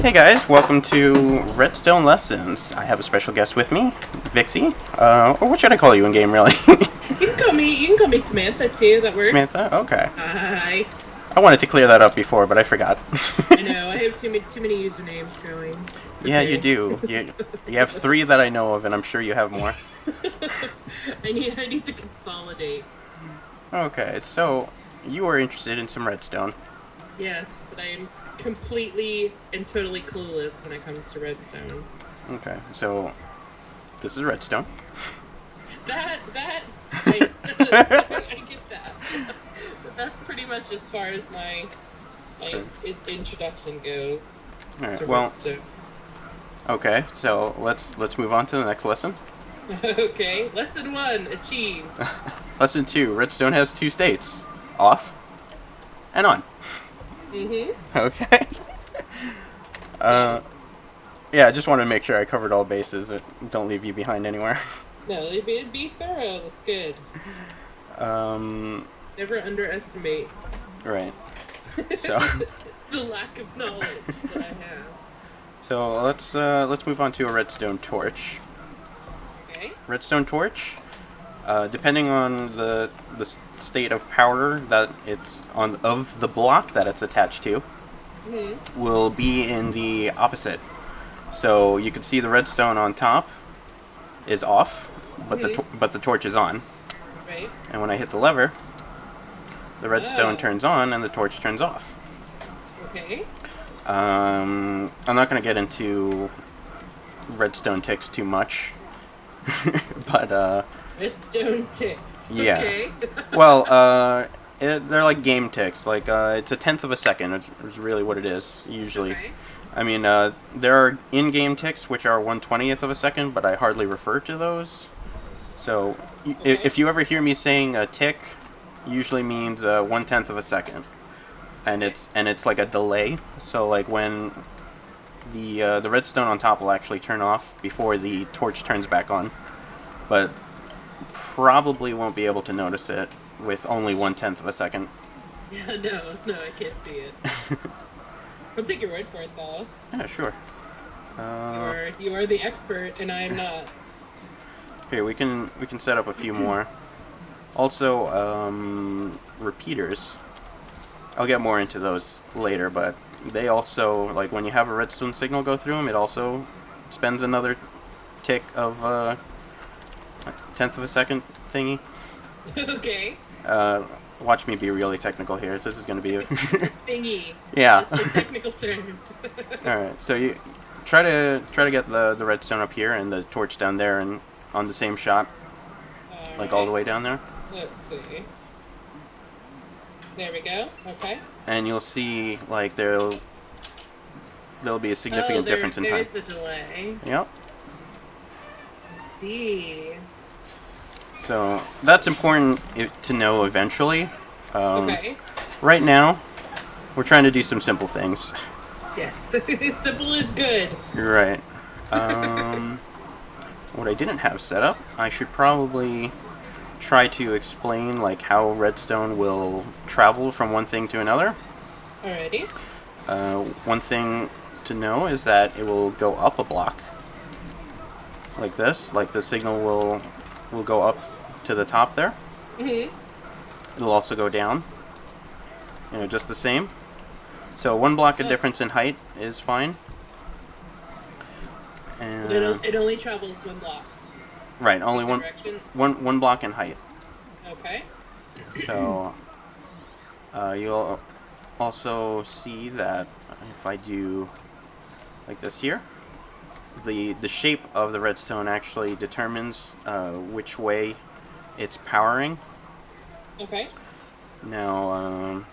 Hey guys, welcome to Redstone Lessons. I have a special guest with me, Vixie. Or what should I call you in game, really? You can call me Samantha too. That works. Samantha? Okay. Hi. I wanted to clear that up before, but I forgot. I know I have too many usernames going. It's Yeah, okay. you do. You have 3 that I know of, and I'm sure you have more. I need to consolidate. Okay, so you were interested in some redstone. Yes, but I am completely and totally clueless when it comes to redstone. Okay, so this is redstone. That I, I get that. But that's pretty much as far as my introduction goes. All right. To Well, redstone. okay. So let's move on to the next lesson. Okay, lesson 1 achieved. Lesson 2: redstone has 2 states: off and on. Okay. Yeah, I just wanted to make sure I covered all bases. Don't leave you behind anywhere. No, it'd be thorough. That's good. Never underestimate. Right. So. The lack of knowledge that I have. So let's move on to a redstone torch. Okay. Redstone torch, depending on the state of power that it's on of the block that it's attached to, will be in the opposite. So you can see the redstone on top is off, but the torch is on. Right. And when I hit the lever, the redstone turns on and the torch turns off. Okay. I'm not going to get into redstone ticks too much, but Redstone ticks. yeah. Okay. Well, they're like game ticks. Like it's a tenth of a second. Is really what it is usually. Okay. I mean, there are in-game ticks which are 1/20th of a second, but I hardly refer to those. So if you ever hear me saying a tick, usually means 1/10 of a second, and it's like a delay. So like when the redstone on top will actually turn off before the torch turns back on, but probably won't be able to notice it with only 1/10 of a second. Yeah, no, I can't see it. I'll take your word for it, though. Yeah, sure. You are the expert, and I am not. Here we can set up a few more. Also, repeaters. I'll get more into those later, but they also, like when you have a redstone signal go through them, it also spends another tick of a tenth of a second thingy. Okay. Watch me be really technical here. This is going to be a Thingy. yeah. That's a technical term. All right, so you try to get the redstone up here and the torch down there, and on the same shot, like all the way down there. Let's see. There we go. Okay. And you'll see like there'll be a significant difference in time. There is a delay. Yep. I see. So that's important to know eventually. Okay. Right now, we're trying to do some simple things. Yes. Simple is good. Right. What I didn't have set up, I should probably try to explain like how redstone will travel from one thing to another. Alrighty. One thing to know is that it will go up a block. Like this. Like the signal will go up to the top there. It'll also go down. Just the same. So 1 block of difference in height is fine. And It only travels 1 block. right, only one block in height. Okay. So you'll also see that if I do like this here, the shape of the redstone actually determines which way it's powering. Okay. Now,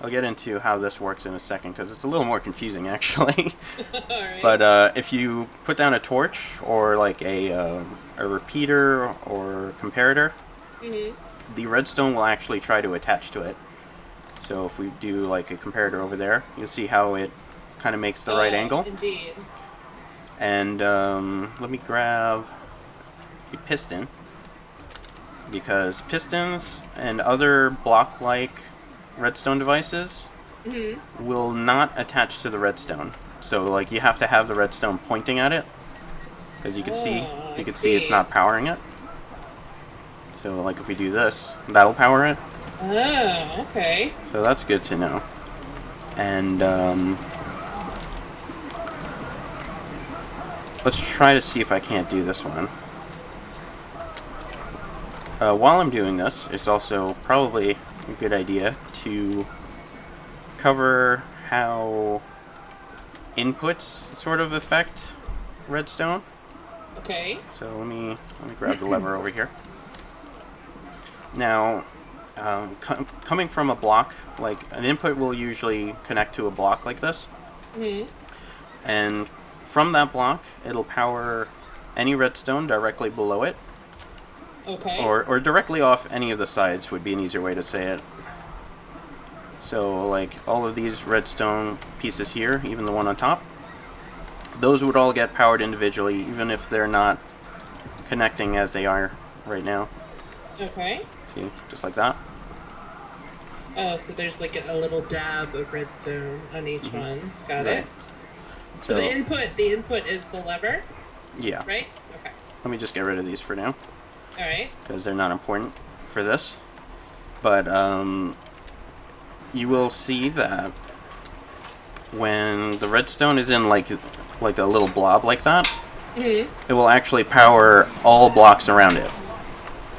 I'll get into how this works in a second because it's a little more confusing actually. Alright. But if you put down a torch or like a repeater or comparator, the redstone will actually try to attach to it. So if we do like a comparator over there, you'll see how it kind of makes the right angle. Indeed. And let me grab a piston, because pistons and other block-like redstone devices will not attach to the redstone. So like you have to have the redstone pointing at it, because you can see it's not powering it. So like if we do this, that'll power it. Oh, okay. So that's good to know. And let's try to see if I can't do this one. While I'm doing this, it's also probably a good idea to cover how inputs sort of affect redstone. Okay. So let me grab the lever over here. Now, coming from a block, like an input will usually connect to a block like this, and from that block, it'll power any redstone directly below it. Okay. Or directly off any of the sides would be an easier way to say it. So like all of these redstone pieces here, even the one on top, those would all get powered individually, even if they're not connecting as they are right now. Okay. See, just like that. Oh, so there's like a little dab of redstone on each one. Got Right. it. So the input is the lever, Yeah. right? Okay. Let me just get rid of these for now, All right. because they're not important for this. But you will see that when the redstone is in like a little blob like that, it will actually power all blocks around it,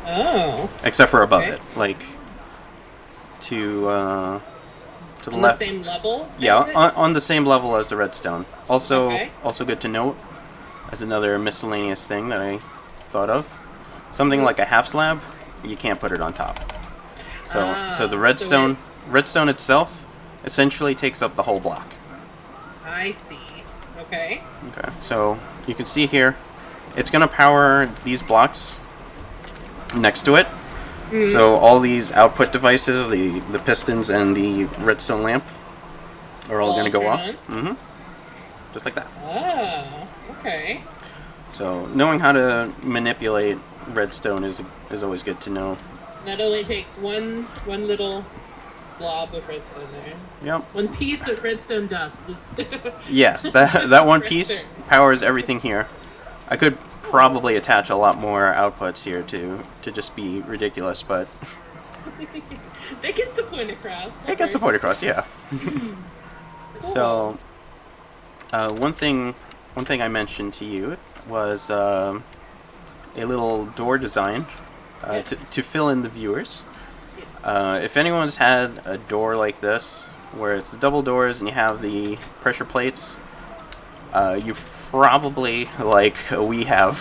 Oh. except for above Okay. it, like to the On left. the same level? Yeah, as it? on the same level as the redstone. Also, Okay. also good to note, as another miscellaneous thing that I thought of, something like a half slab, you can't put it on top. So the redstone itself essentially takes up the whole block. I see. Okay. Okay, so you can see here, it's going to power these blocks next to it. So all these output devices, the pistons and the redstone lamp, are all going to go turn off. on? Just like that. Oh, okay. So knowing how to manipulate redstone is always good to know. That only takes one little blob of redstone there. Yep. One piece of redstone dust. Yes, that one Right piece there. powers everything here. I could probably attach a lot more outputs here to just be ridiculous, but That gets the point across. it gets the point across, yeah. So, one thing I mentioned to you was a little door design Yes. to fill in the viewers. Yes. If anyone's had a door like this, where it's double doors and you have the pressure plates, you've probably, like we have,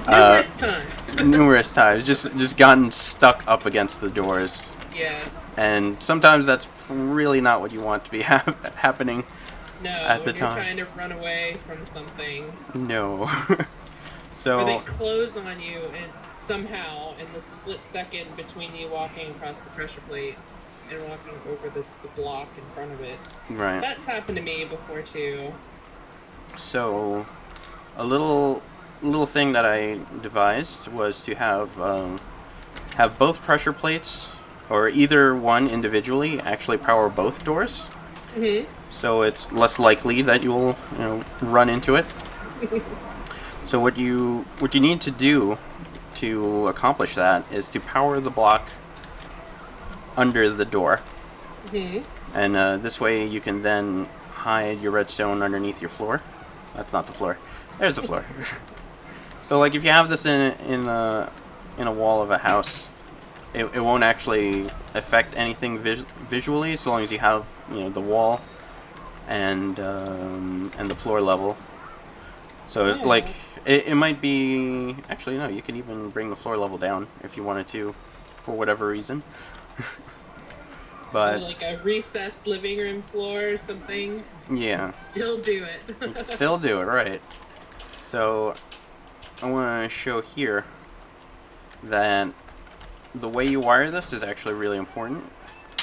Numerous times. numerous times, just gotten stuck up against the doors. Yes. And sometimes that's really not what you want to be happening. No, at the when you're time. trying to run away from something. No. Or they So, close on you and somehow in the split second between you walking across the pressure plate and walking over the block in front of it. right. That's happened to me before too. So, a little thing that I devised was to have both pressure plates, or either one individually, actually power both doors. So it's less likely that you'll run into it. So what you need to do to accomplish that is to power the block under the door, and this way you can then hide your redstone underneath your floor. That's not the floor. There's the floor. So like if you have this in a wall of a house, it won't actually affect anything visually, so long as you have the wall and the floor level. So Yeah. like it might be, actually no, you can even bring the floor level down if you wanted to, for whatever reason. Or But like a recessed living room floor or something. yeah, Still do it. you can still do it, right? So I want to show here that the way you wire this is actually really important.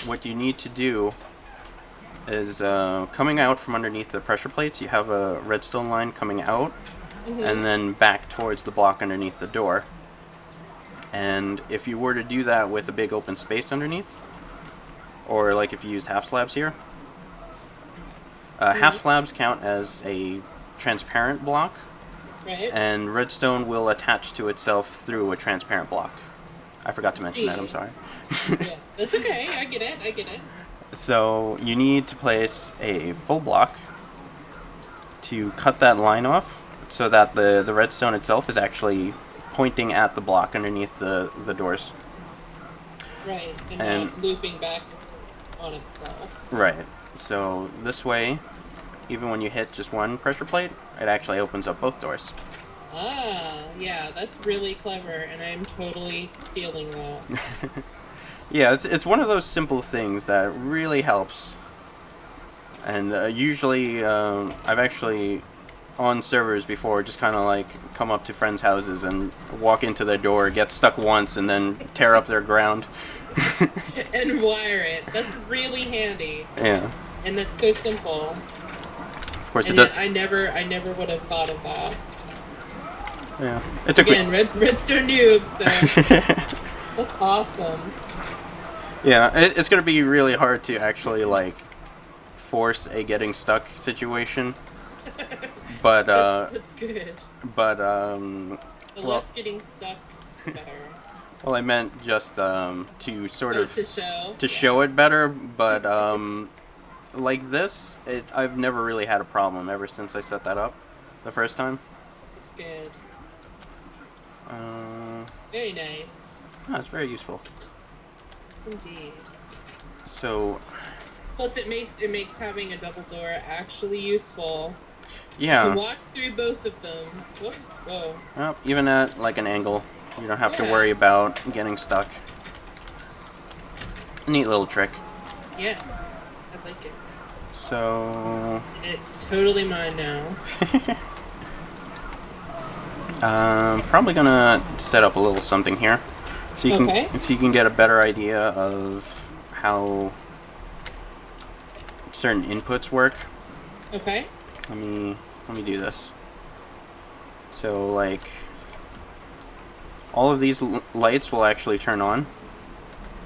What you need to do is coming out from underneath the pressure plates, you have a redstone line coming out and then back towards the block underneath the door. And if you were to do that with a big open space underneath, or like if you used half slabs here, Half slabs count as a transparent block, Right. and redstone will attach to itself through a transparent block. I forgot to mention that, I'm See. sorry. Yeah, that's okay. I get it. I get it. So you need to place a full block to cut that line off so that the redstone itself is actually pointing at the block underneath the doors. Right, and And- not looping back on itself. Right. So this way, even when you hit just one pressure plate, it actually opens up both doors. Ah, yeah, that's really clever, and I'm totally stealing that. Yeah, it's one of those simple things that really helps. And usually, I've actually on servers before just kind of like come up to friends' houses and walk into their door, get stuck once, and then tear up their ground. And wire it. That's really handy, Yeah, and that's so simple. of course And it does. yet I never would have thought of that. Yeah, it took Again, redstone noob, so me. that's awesome. Yeah, it's gonna be really hard to actually like force a getting stuck situation. But That's good. The The well, less getting stuck, the better. well, I meant just to sort Oh, of to show. to show it better, but like this, I've never really had a problem ever since I set that up the first time. It's good. Uh, Very nice. it's very useful. Yes, indeed. So, Plus, it makes having a double door actually useful. You yeah, can walk through both of them. Whoops. Whoa. well, even at like an angle, you don't have to Yeah. worry about getting stuck. Neat little trick. Yes. I like it. So, And it's totally mine now. probably gonna set up a little something here, so Okay. you can get a better idea of how certain inputs work. Okay. Let me do this. So like, all of these lights will actually turn on.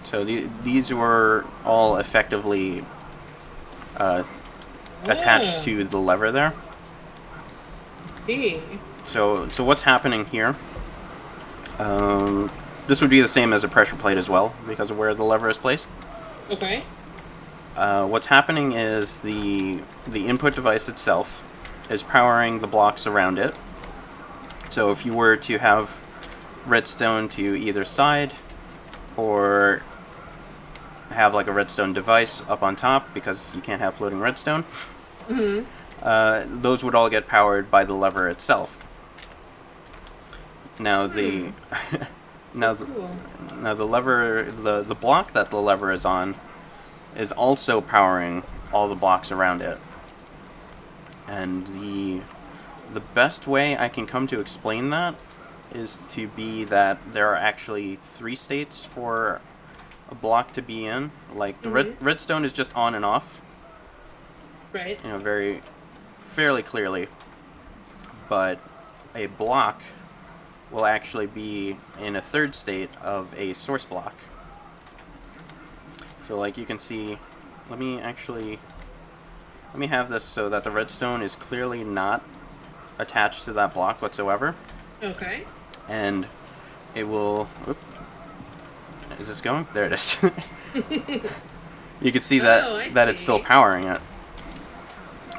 So these were all effectively attached Ah. to the lever there. See. So what's happening here? This would be the same as a pressure plate as well, because of where the lever is placed. Okay. What's happening is the input device itself is powering the blocks around it. So if you were to have redstone to either side, or have like a redstone device up on top, because you can't have floating redstone, Mhm. those would all get powered by the lever itself. Now the now That's the, cool. now the lever, the block that the lever is on, is also powering all the blocks around it. And the best way I can come to explain that is to be that there are actually 3 states for a block to be in. Like the redstone is just on and off, Right. you know, fairly clearly. But a block will actually be in a 3rd state of a source block. So like you can see, let me have this so that the redstone is clearly not attached to that block whatsoever, Okay. and it will. Is this going? There it is. You can see that Oh, I it's still see. powering it.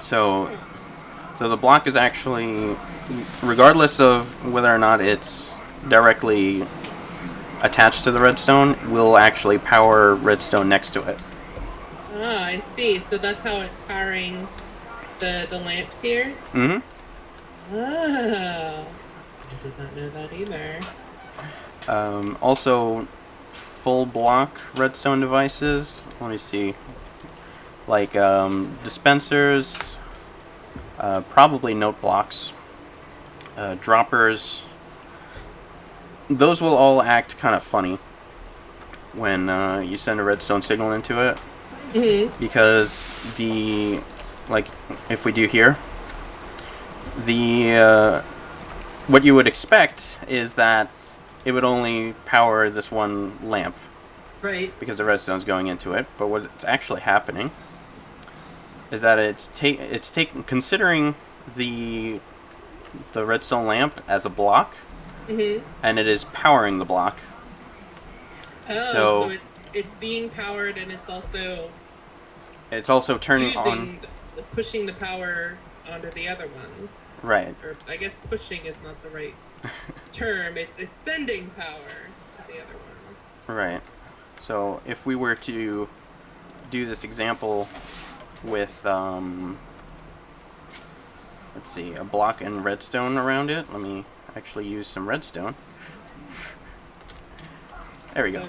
So the block is actually, regardless of whether or not it's directly attached to the redstone, will actually power redstone next to it. Ah, I see. So that's how it's powering the lamps here? Mm-hmm. Ah. I did not know that either. Also, full block redstone devices. Let me see. Like dispensers, probably note blocks, droppers. Those will all act kind of funny when you send a redstone signal into it, because like if we do here, what you would expect is that it would only power this one lamp Right. because the redstone's going into it. But what's actually happening is that it's taken considering the redstone lamp as a block, Mhm. and it is powering the block. Oh, so So it's being powered and it's also it's also turning on. using pushing the power onto the other ones. Right. Or I guess pushing is not the right term. It's sending power to the other ones. Right. So if we were to do this example with let's see, a block and redstone around it. Let me actually use some redstone. There we go.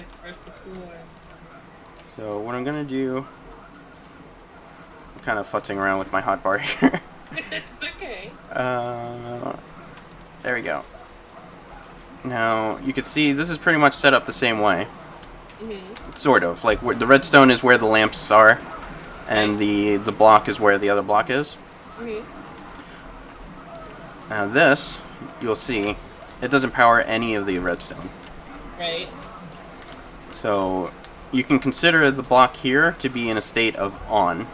So what I'm gonna do, I'm kind of futzing around with my hotbar here. It's okay. There we go. Now you can see this is pretty much set up the same way. Mm-hmm. Sort of. Like the redstone is where the lamps are, and the block is where the other block is. Mm-hmm. Now this, you'll see, it doesn't power any of the redstone. Right. So you can consider the block here to be in a state of on.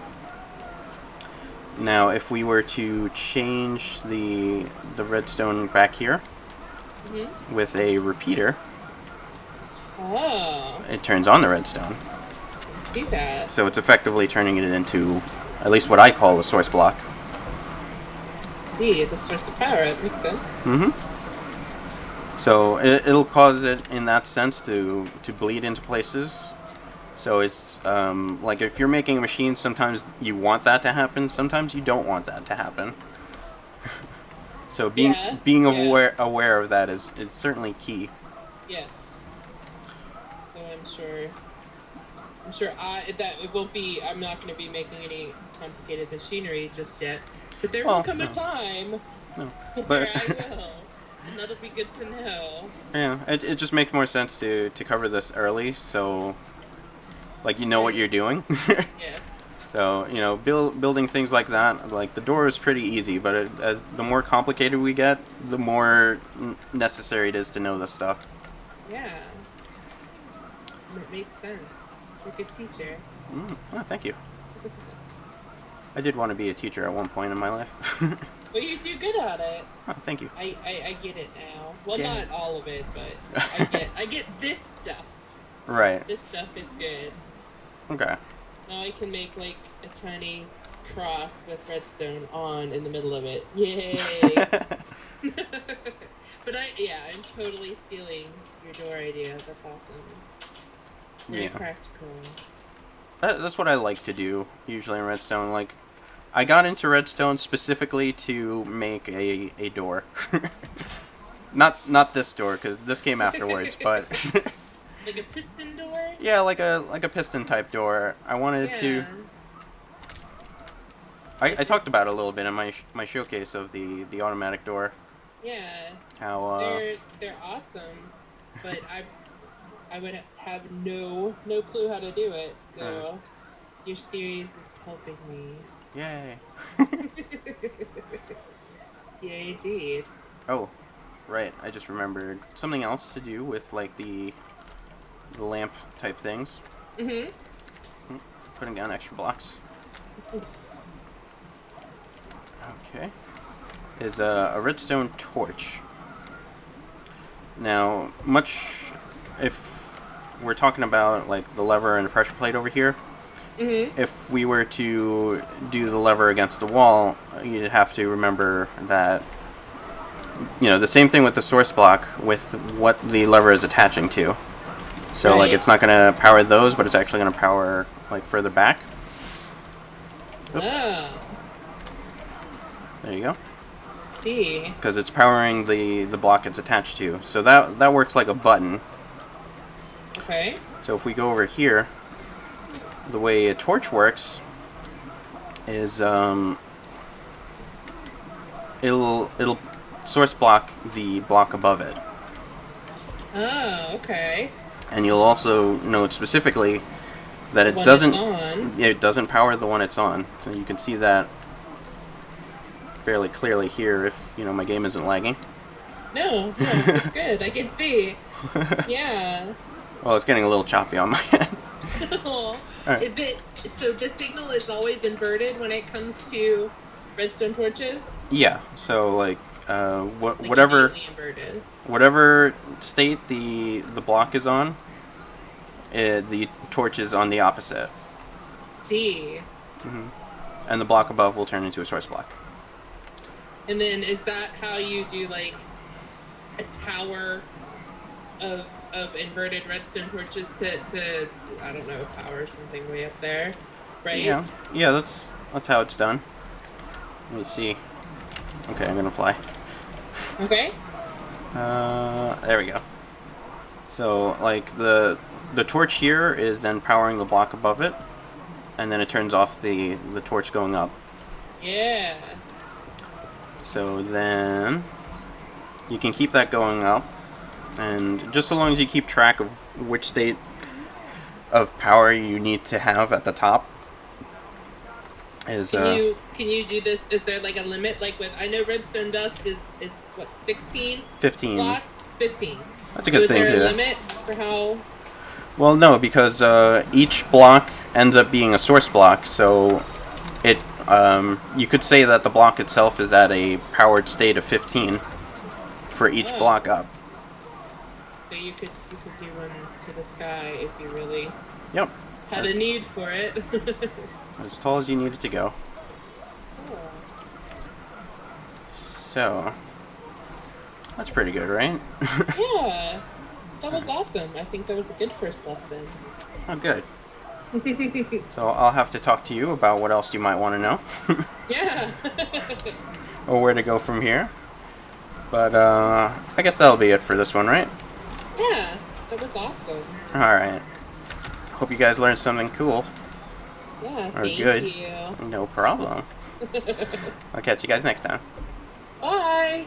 Now if we were to change the redstone back here Mm-hmm. with a repeater, Oh, it turns on the redstone. I see that. So it's effectively turning it into at least what I call a source block. The source of power. It makes sense. Mm-hmm. So it'll cause it in that sense to bleed into places. So it's like if you're making a machine, sometimes you want that to happen, sometimes you don't want that to happen. So being aware of that is certainly key. Yes. So I'm sure that it won't be. I'm not going to be making any complicated machinery just yet. But there will come a time where I will, and that'll be good to know. Yeah, it just makes more sense to cover this early, so like you know what you're doing. Yes. So building things like that, like the door is pretty easy, but as the more complicated we get, the more necessary it is to know this stuff. Yeah. It makes sense. You're a good teacher. Oh, thank you. I did want to be a teacher at one point in my life. Well, you do good at it. Oh, thank you. I get it now. Well, Yeah. not all of it, but I get this stuff. Right. This stuff is good. Okay. Now I can make like a tiny cross with redstone on in the middle of it. Yay! But I'm totally stealing your door idea. That's awesome. Very practical. That's what I like to do usually in redstone. Like, I got into redstone specifically to make a door. Not this door, because this came afterwards, but Like a piston door? yeah, like a piston type door. I wanted to. I talked about it a little bit in my showcase of the automatic door. Yeah. How they're awesome, but I would have no clue how to do it. So your series is helping me. Yay. Yay, indeed. Oh, right. I just remembered something else to do with like the lamp type things. Mhm. Putting down extra blocks. Okay. Is a redstone torch. Now, if we're talking about like the lever and the pressure plate over here, if we were to do the lever against the wall, you'd have to remember that the same thing with the source block with what the lever is attaching to. So like it's not going to power those, but it's actually going to power like further back. Oh. There you go. See. Because it's powering the block it's attached to. So that works like a button. Okay. So if we go over here, the way a torch works is it'll source block the block above it. Oh, okay. And you'll also note specifically that it doesn't power the one it's on. So you can see that fairly clearly here if my game isn't lagging. No, it's good. I can see. Yeah. Well, it's getting a little choppy on my end. Aw. Alright. Is it so? The signal is always inverted when it comes to redstone torches, Yeah. So like, like whatever innately inverted. whatever state the block is on, the torch is on the opposite, See. and the block above will turn into a source block. And then is that how you do like a tower of inverted redstone torches to I don't know, power something way up there, right? Yeah. Yeah. That's how it's done. Let me see. Okay, I'm gonna fly. Okay. There we go. So like the torch here is then powering the block above it, and then it turns off the torch going up. Yeah. So then you can keep that going up, and just so long as you keep track of which state of power you need to have at the top is Can you do this? Is there like a limit? Like with I know redstone dust is what 16 15. blocks? 15. That's a So good is thing there a to. limit for how? Well, no, because each block ends up being a source block, so it you could say that the block itself is at a powered state of 15 for each Oh, block up. so you could do one to the sky if you really Yep. had a need for it. As tall as you need it to go. Oh. So that's pretty good, right? Yeah, that was awesome. I think that was a good first lesson. Oh, good. So I'll have to talk to you about what else you might want to know, Yeah. or where to go from here. But I guess that'll be it for this one, right? Yeah, that was awesome. All right. Hope you guys learned something cool. Yeah, Or thank good. you. No problem. I'll catch you guys next time. Bye.